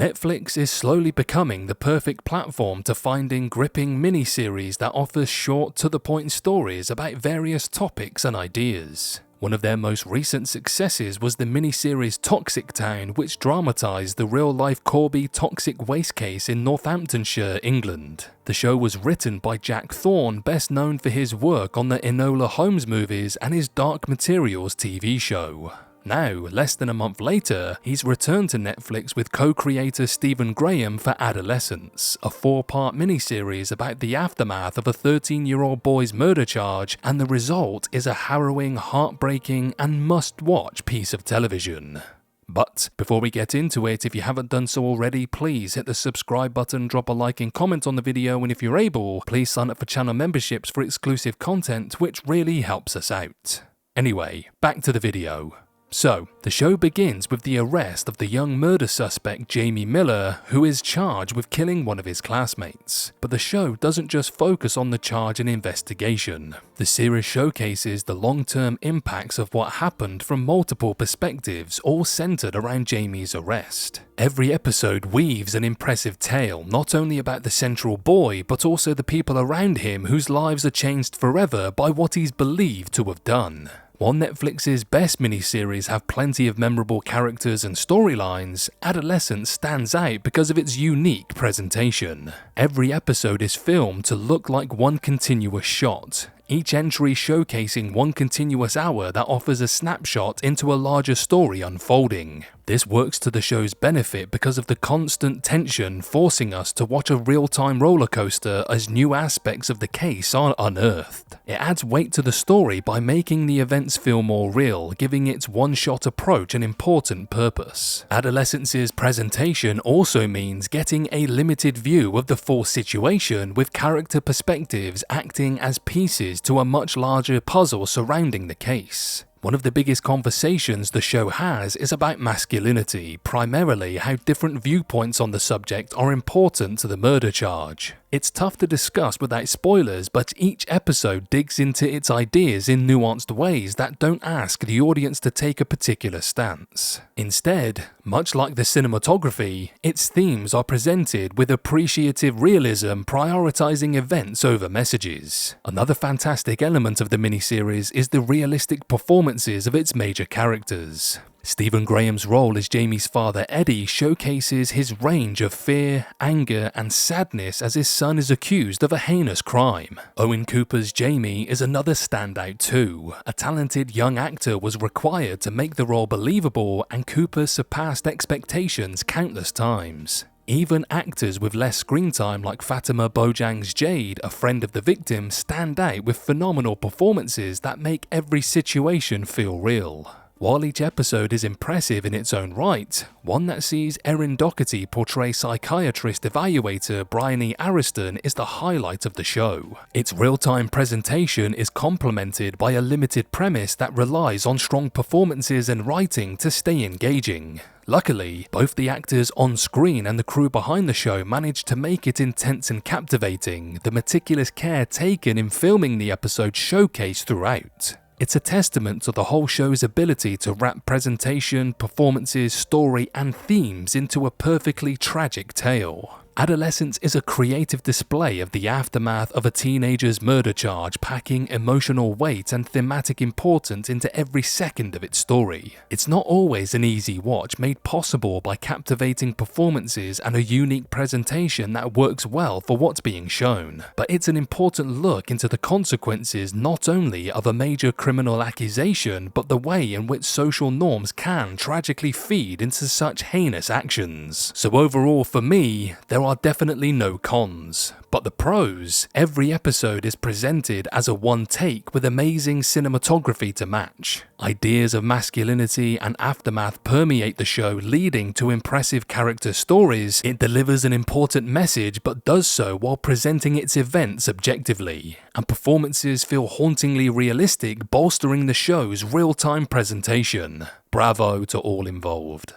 Netflix is slowly becoming the perfect platform to finding gripping miniseries that offers short, to-the-point stories about various topics and ideas. One of their most recent successes was the miniseries Toxic Town, which dramatised the real-life Corby toxic waste case in Northamptonshire, England. The show was written by Jack Thorne, best known for his work on the Enola Holmes movies and his Dark Materials TV show. Now, less than a month later, he's returned to Netflix with co-creator Stephen Graham for Adolescence, a 4-part miniseries about the aftermath of a 13-year-old boy's murder charge, and the result is a harrowing, heartbreaking, and must-watch piece of television. But before we get into it, if you haven't done so already, please hit the subscribe button, drop a like and comment on the video, and if you're able, please sign up for channel memberships for exclusive content, which really helps us out. Anyway, back to the video. So, the show begins with the arrest of the young murder suspect Jamie Miller, who is charged with killing one of his classmates. But the show doesn't just focus on the charge and investigation. The series showcases the long-term impacts of what happened from multiple perspectives, all centered around Jamie's arrest. Every episode weaves an impressive tale, not only about the central boy, but also the people around him whose lives are changed forever by what he's believed to have done. While Netflix's best miniseries have plenty of memorable characters and storylines, Adolescence stands out because of its unique presentation. Every episode is filmed to look like one continuous shot, each entry showcasing one continuous hour that offers a snapshot into a larger story unfolding. This works to the show's benefit because of the constant tension, forcing us to watch a real-time roller coaster as new aspects of the case are unearthed. It adds weight to the story by making the events feel more real, giving its one-shot approach an important purpose. Adolescence's presentation also means getting a limited view of the full situation, with character perspectives acting as pieces to a much larger puzzle surrounding the case. One of the biggest conversations the show has is about masculinity, primarily how different viewpoints on the subject are important to the murder charge. It's tough to discuss without spoilers, but each episode digs into its ideas in nuanced ways that don't ask the audience to take a particular stance. Instead, much like the cinematography, its themes are presented with appreciative realism, prioritizing events over messages. Another fantastic element of the miniseries is the realistic performances of its major characters. Stephen Graham's role as Jamie's father Eddie showcases his range of fear, anger, and sadness as his son is accused of a heinous crime. Owen Cooper's Jamie is another standout too. A talented young actor was required to make the role believable, and Cooper surpassed expectations countless times. Even actors with less screen time like Fatima Bojang's Jade, a friend of the victim, stand out with phenomenal performances that make every situation feel real. While each episode is impressive in its own right, one that sees Erin Doherty portray psychiatrist evaluator Bryony Ariston is the highlight of the show. Its real-time presentation is complemented by a limited premise that relies on strong performances and writing to stay engaging. Luckily, both the actors on screen and the crew behind the show managed to make it intense and captivating, the meticulous care taken in filming the episode showcased throughout. It's a testament to the whole show's ability to wrap presentation, performances, story, and themes into a perfectly tragic tale. Adolescence is a creative display of the aftermath of a teenager's murder charge, packing emotional weight and thematic importance into every second of its story. It's not always an easy watch, made possible by captivating performances and a unique presentation that works well for what's being shown. But it's an important look into the consequences not only of a major criminal accusation, but the way in which social norms can tragically feed into such heinous actions. So overall, for me, there are definitely no cons. But the pros: every episode is presented as a one take with amazing cinematography to match. Ideas of masculinity and aftermath permeate the show, leading to impressive character stories. It delivers an important message, but does so while presenting its events objectively. And performances feel hauntingly realistic, bolstering the show's real-time presentation. Bravo to all involved.